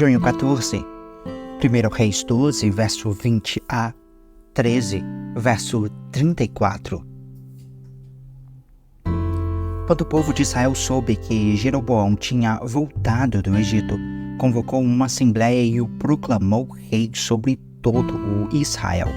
Junho 14, 1 Reis 12, verso 20 a 13, verso 34. Quando o povo de Israel soube que Jeroboão tinha voltado do Egito, convocou uma assembleia e o proclamou rei sobre todo o Israel.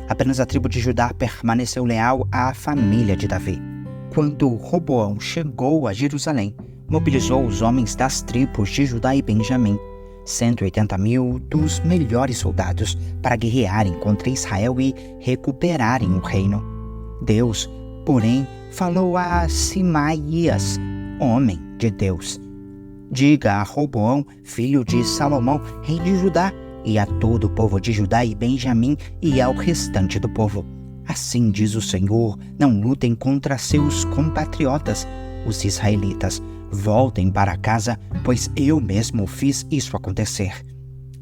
Apenas a tribo de Judá permaneceu leal à família de Davi. Quando Roboão chegou a Jerusalém, mobilizou os homens das tribos de Judá e Benjamim, 180.000 dos melhores soldados, para guerrearem contra Israel e recuperarem o reino. Deus, porém, falou a Simaías, homem de Deus: diga a Roboão, filho de Salomão, rei de Judá, e a todo o povo de Judá e Benjamim e ao restante do povo: assim diz o Senhor, não lutem contra seus compatriotas, os israelitas. Voltem para casa, pois eu mesmo fiz isso acontecer.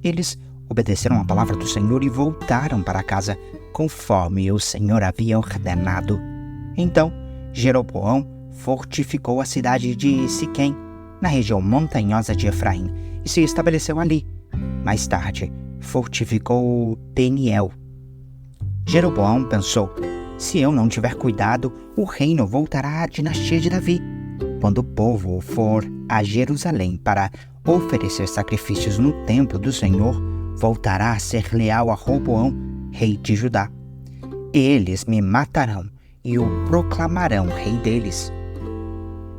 Eles obedeceram à palavra do Senhor e voltaram para casa, conforme o Senhor havia ordenado. Então, Jeroboão fortificou a cidade de Siquém, na região montanhosa de Efraim, e se estabeleceu ali. Mais tarde, fortificou Peniel. Jeroboão pensou: se eu não tiver cuidado, o reino voltará à dinastia de Davi. Quando o povo for a Jerusalém para oferecer sacrifícios no templo do Senhor, voltará a ser leal a Roboão, rei de Judá. Eles me matarão e o proclamarão rei deles.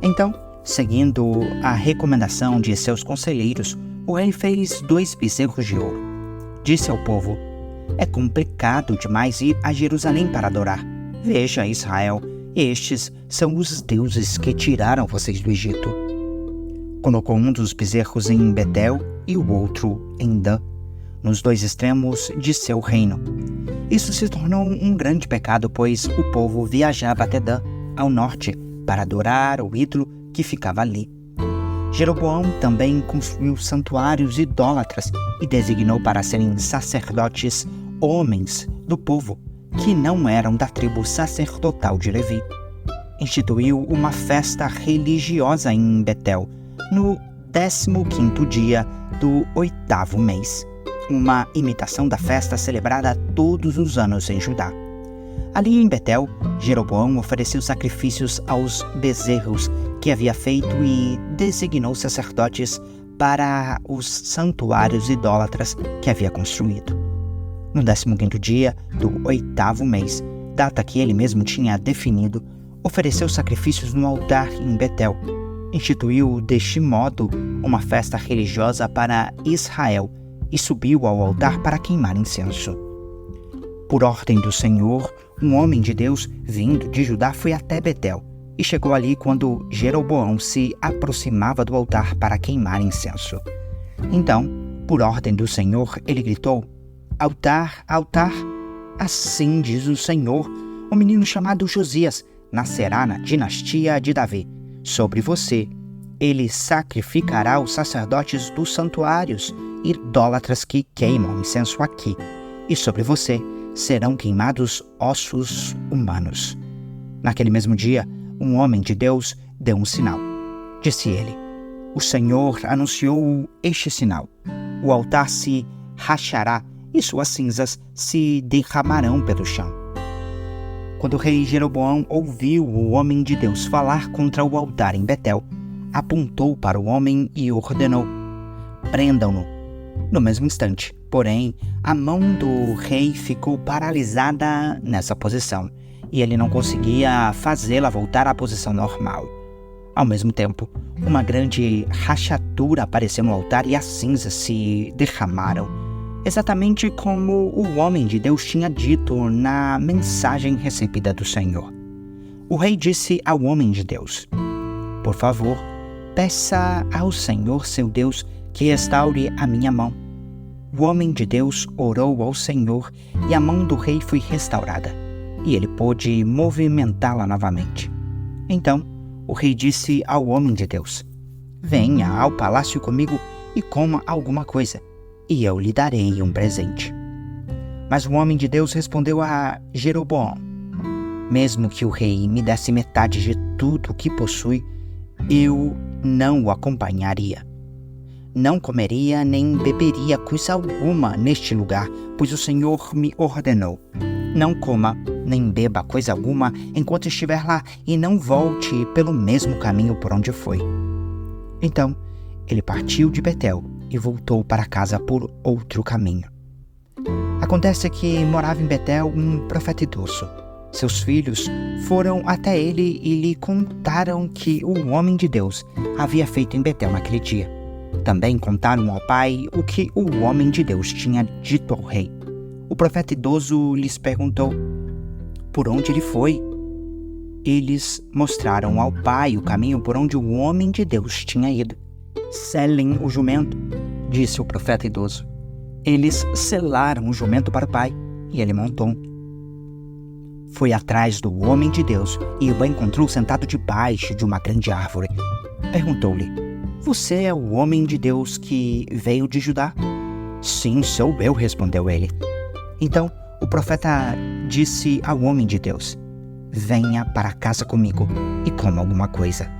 Então, seguindo a recomendação de seus conselheiros, o rei fez 2 bezerros de ouro. Disse ao povo: é complicado demais ir a Jerusalém para adorar. Veja, Israel, estes são os deuses que tiraram vocês do Egito. Colocou um dos bezerros em Betel e o outro em Dan, nos 2 extremos de seu reino. Isso se tornou um grande pecado, pois o povo viajava até Dan, ao norte, para adorar o ídolo que ficava ali. Jeroboão também construiu santuários idólatras e designou para serem sacerdotes homens do povo, que não eram da tribo sacerdotal de Levi. Instituiu uma festa religiosa em Betel, no 15º dia do 8º mês, uma imitação da festa celebrada todos os anos em Judá. Ali em Betel, Jeroboão ofereceu sacrifícios aos bezerros que havia feito e designou sacerdotes para os santuários idólatras que havia construído. No 15º dia do 8º mês, data que ele mesmo tinha definido, ofereceu sacrifícios no altar em Betel. Instituiu deste modo uma festa religiosa para Israel e subiu ao altar para queimar incenso. Por ordem do Senhor, um homem de Deus vindo de Judá foi até Betel e chegou ali quando Jeroboão se aproximava do altar para queimar incenso. Então, por ordem do Senhor, ele gritou: altar, altar, assim diz o Senhor, um menino chamado Josias nascerá na dinastia de Davi. Sobre você, ele sacrificará os sacerdotes dos santuários idólatras que queimam incenso aqui, e sobre você serão queimados ossos humanos. Naquele mesmo dia, um homem de Deus deu um sinal. Disse ele: o Senhor anunciou este sinal: o altar se rachará e suas cinzas se derramarão pelo chão. Quando o rei Jeroboão ouviu o homem de Deus falar contra o altar em Betel, apontou para o homem e ordenou: prendam-no. No mesmo instante, porém, a mão do rei ficou paralisada nessa posição, e ele não conseguia fazê-la voltar à posição normal. Ao mesmo tempo, uma grande rachadura apareceu no altar e as cinzas se derramaram, exatamente como o homem de Deus tinha dito na mensagem recebida do Senhor. O rei disse ao homem de Deus: por favor, peça ao Senhor seu Deus que restaure a minha mão. O homem de Deus orou ao Senhor e a mão do rei foi restaurada, e ele pôde movimentá-la novamente. Então, o rei disse ao homem de Deus: venha ao palácio comigo e coma alguma coisa, e eu lhe darei um presente. Mas o homem de Deus respondeu a Jeroboão: mesmo que o rei me desse metade de tudo o que possui, eu não o acompanharia. não comeria nem beberia coisa alguma neste lugar, pois o Senhor me ordenou. Não coma nem beba coisa alguma enquanto estiver lá, e não volte pelo mesmo caminho por onde foi. Então, ele partiu de Betel e voltou para casa por outro caminho. Acontece que morava em Betel um profeta idoso. Seus filhos foram até ele e lhe contaram que o homem de Deus havia feito em Betel naquele dia. Também contaram ao pai o que o homem de Deus tinha dito ao rei. O profeta idoso lhes perguntou por onde ele foi. Eles mostraram ao pai o caminho por onde o homem de Deus tinha ido. Selem o jumento, disse o profeta idoso. Eles selaram o jumento para o pai e ele montou. Foi atrás do homem de Deus e o encontrou sentado debaixo de uma grande árvore. Perguntou-lhe: Você é o homem de Deus que veio de Judá? Sim, sou eu, respondeu ele. Então o profeta disse ao homem de Deus: Venha para casa comigo e coma alguma coisa.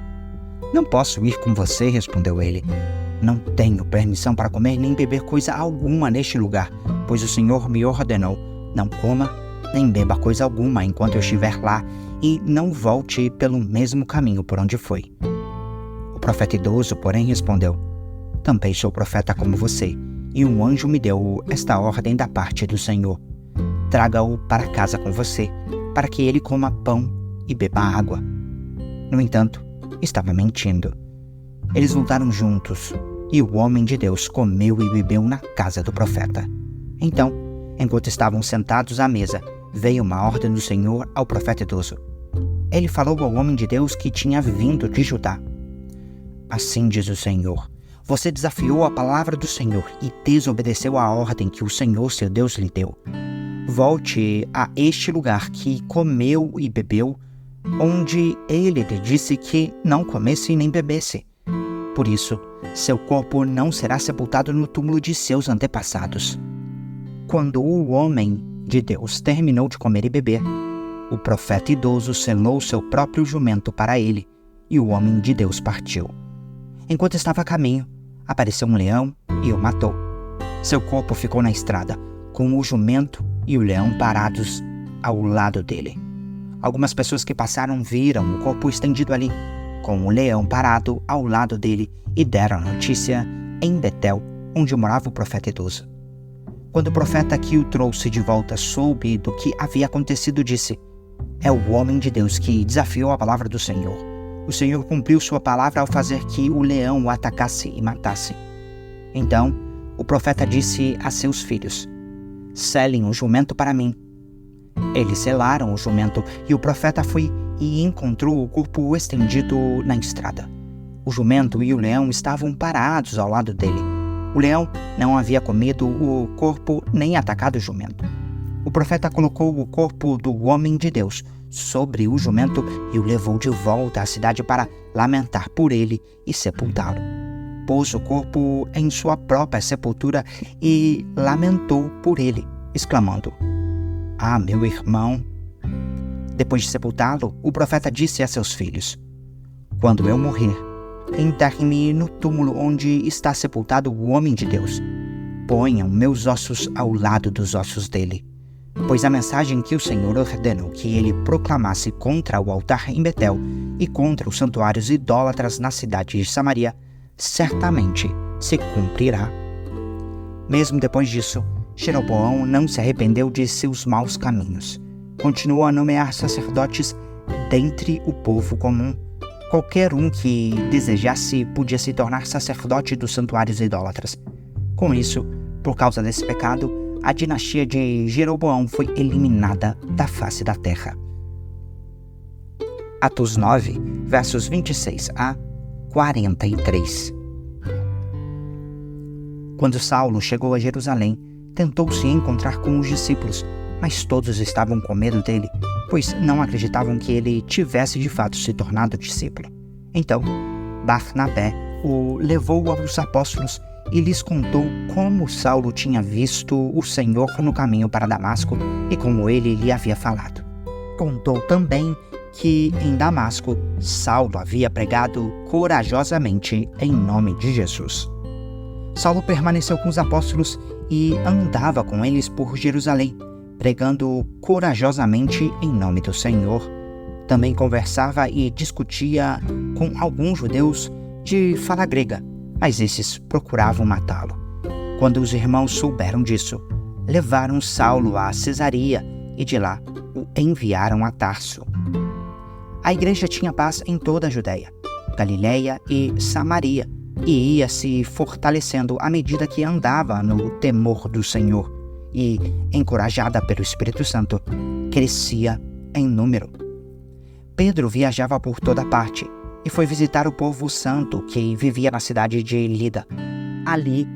Não posso ir com você, respondeu ele. Não tenho permissão para comer nem beber coisa alguma neste lugar, pois o Senhor me ordenou: Não coma nem beba coisa alguma enquanto eu estiver lá, e não volte pelo mesmo caminho por onde foi. O profeta idoso, porém, respondeu: Também sou profeta como você, e um anjo me deu esta ordem da parte do Senhor: Traga-o para casa com você, para que ele coma pão e beba água. No entanto, estava mentindo. Eles voltaram juntos, e o homem de Deus comeu e bebeu na casa do profeta. Então, enquanto estavam sentados à mesa, veio uma ordem do Senhor ao profeta idoso. Ele falou ao homem de Deus que tinha vindo de Judá: Assim diz o Senhor: Você desafiou a palavra do Senhor e desobedeceu a ordem que o Senhor seu Deus lhe deu. Volte a este lugar que comeu e bebeu, onde ele lhe disse que não comesse nem bebesse. Por isso, seu corpo não será sepultado no túmulo de seus antepassados. Quando o homem de Deus terminou de comer e beber, o profeta idoso selou seu próprio jumento para ele, e o homem de Deus partiu. Enquanto estava a caminho, apareceu um leão e o matou. Seu corpo ficou na estrada, com o jumento e o leão parados ao lado dele. Algumas pessoas que passaram viram o corpo estendido ali, com o leão parado ao lado dele, e deram a notícia em Betel, onde morava o profeta idoso. Quando o profeta que o trouxe de volta soube do que havia acontecido, disse: É o homem de Deus que desafiou a palavra do Senhor. O Senhor cumpriu sua palavra ao fazer que o leão o atacasse e matasse. Então o profeta disse a seus filhos: Selem o jumento para mim. Eles selaram o jumento, e o profeta foi e encontrou o corpo estendido na estrada. O jumento e o leão estavam parados ao lado dele. O leão não havia comido o corpo nem atacado o jumento. O profeta colocou o corpo do homem de Deus sobre o jumento e o levou de volta à cidade para lamentar por ele e sepultá-lo. Pôs o corpo em sua própria sepultura e lamentou por ele, exclamando: Ah, meu irmão! Depois de sepultá-lo, o profeta disse a seus filhos: Quando eu morrer, enterre-me no túmulo onde está sepultado o homem de Deus. Ponham meus ossos ao lado dos ossos dele. Pois a mensagem que o Senhor ordenou que ele proclamasse contra o altar em Betel e contra os santuários idólatras na cidade de Samaria certamente se cumprirá. Mesmo depois disso, Jeroboão não se arrependeu de seus maus caminhos. Continuou a nomear sacerdotes dentre o povo comum. Qualquer um que desejasse podia se tornar sacerdote dos santuários idólatras. Com isso, por causa desse pecado, a dinastia de Jeroboão foi eliminada da face da terra. Atos 9, versos 26 a 43. Quando Saulo chegou a Jerusalém, tentou se encontrar com os discípulos, mas todos estavam com medo dele, pois não acreditavam que ele tivesse de fato se tornado discípulo. Então, Barnabé o levou aos apóstolos e lhes contou como Saulo tinha visto o Senhor no caminho para Damasco e como ele lhe havia falado. Contou também que em Damasco Saulo havia pregado corajosamente em nome de Jesus. Saulo permaneceu com os apóstolos e andava com eles por Jerusalém, pregando corajosamente em nome do Senhor. Também conversava e discutia com alguns judeus de fala grega, mas esses procuravam matá-lo. Quando os irmãos souberam disso, levaram Saulo a Cesareia e de lá o enviaram a Tarso. A igreja tinha paz em toda a Judéia, Galiléia e Samaria, e ia se fortalecendo à medida que andava no temor do Senhor e, encorajada pelo Espírito Santo, crescia em número. Pedro viajava por toda parte e foi visitar o povo santo que vivia na cidade de Lida. Ali,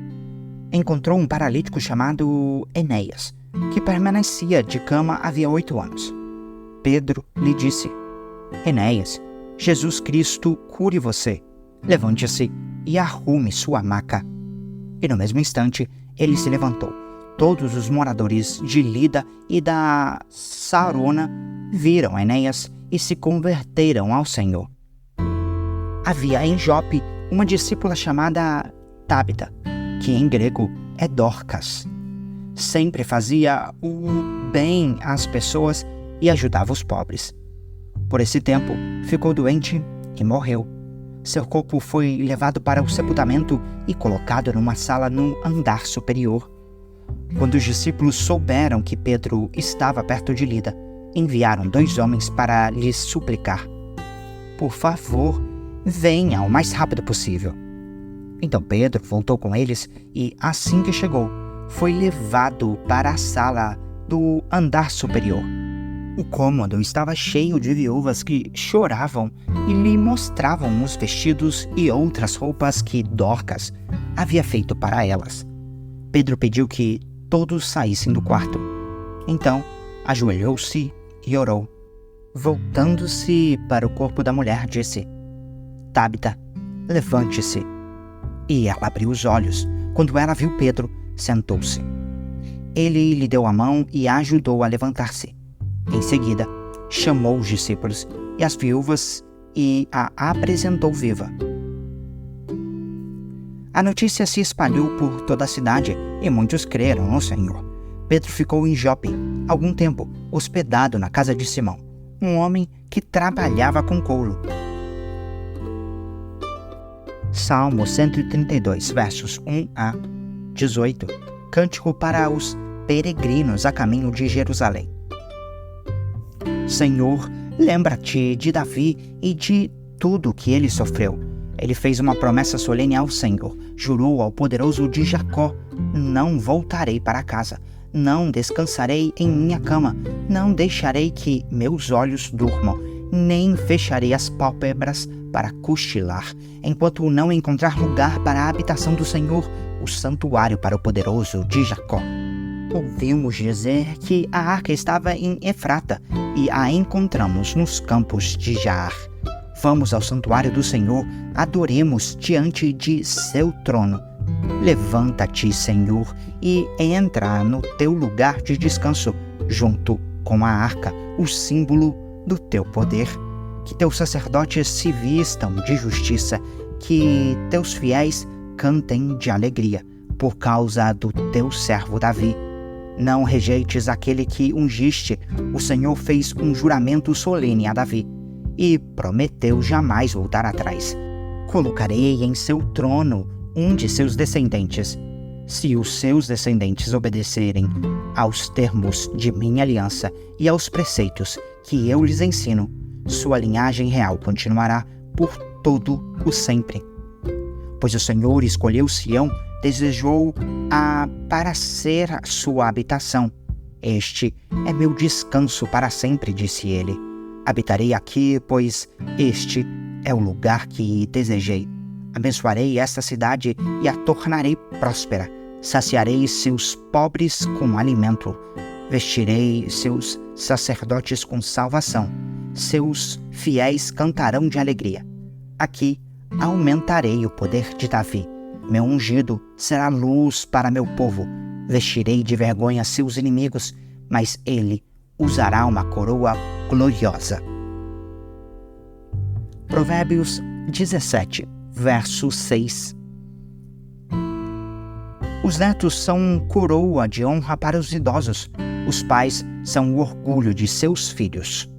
encontrou um paralítico chamado Enéas, que permanecia de cama havia 8 anos. Pedro lhe disse: Enéas, Jesus Cristo cure você. Levante-se e arrume sua maca. E no mesmo instante, ele se levantou. Todos os moradores de Lida e da Sarona viram Enéas e se converteram ao Senhor. Havia em Jope uma discípula chamada Tábita, que em grego é Dorcas. Sempre fazia o bem às pessoas e ajudava os pobres. Por esse tempo, ficou doente e morreu. Seu corpo foi levado para o sepultamento e colocado numa sala no andar superior. Quando os discípulos souberam que Pedro estava perto de Lida, enviaram 2 homens para lhes suplicar: Por favor, venha o mais rápido possível. Então Pedro voltou com eles e, assim que chegou, foi levado para a sala do andar superior. O cômodo estava cheio de viúvas que choravam e lhe mostravam os vestidos e outras roupas que Dorcas havia feito para elas. Pedro pediu que todos saíssem do quarto. Então, ajoelhou-se e orou. Voltando-se para o corpo da mulher, disse: Tábita, levante-se. E ela abriu os olhos. Quando ela viu Pedro, sentou-se. Ele lhe deu a mão e a ajudou a levantar-se. Em seguida, chamou os discípulos e as viúvas e a apresentou viva. A notícia se espalhou por toda a cidade e muitos creram no Senhor. Pedro ficou em Jope algum tempo, hospedado na casa de Simão, um homem que trabalhava com couro. Salmo 132, versos 1 a 18. Cântico para os peregrinos a caminho de Jerusalém. Senhor, lembra-te de Davi e de tudo que ele sofreu. Ele fez uma promessa solene ao Senhor, jurou ao poderoso de Jacó: não voltarei para casa, não descansarei em minha cama, não deixarei que meus olhos durmam, nem fecharei as pálpebras para cochilar, enquanto não encontrar lugar para a habitação do Senhor, o santuário para o poderoso de Jacó. Ouvimos dizer que a arca estava em Efrata e a encontramos nos campos de Jaar. Vamos ao santuário do Senhor, adoremos diante de seu trono. Levanta-te, Senhor, e entra no teu lugar de descanso, junto com a arca, o símbolo do teu poder. Que teus sacerdotes se vistam de justiça, que teus fiéis cantem de alegria, por causa do teu servo Davi. Não rejeites aquele que ungiste. O Senhor fez um juramento solene a Davi e prometeu jamais voltar atrás. Colocarei em seu trono um de seus descendentes. Se os seus descendentes obedecerem aos termos de minha aliança e aos preceitos que eu lhes ensino, sua linhagem real continuará por todo o sempre. Pois o Senhor escolheu Sião, desejou-a para ser a sua habitação. Este é meu descanso para sempre, disse ele. Habitarei aqui, pois este é o lugar que desejei. Abençoarei esta cidade e a tornarei próspera. Saciarei seus pobres com alimento. Vestirei seus sacerdotes com salvação. Seus fiéis cantarão de alegria. Aqui aumentarei o poder de Davi. Meu ungido será luz para meu povo. Vestirei de vergonha seus inimigos, mas ele usará uma coroa gloriosa. Provérbios 17, verso 6. Os netos são coroa de honra para os idosos. Os pais são o orgulho de seus filhos.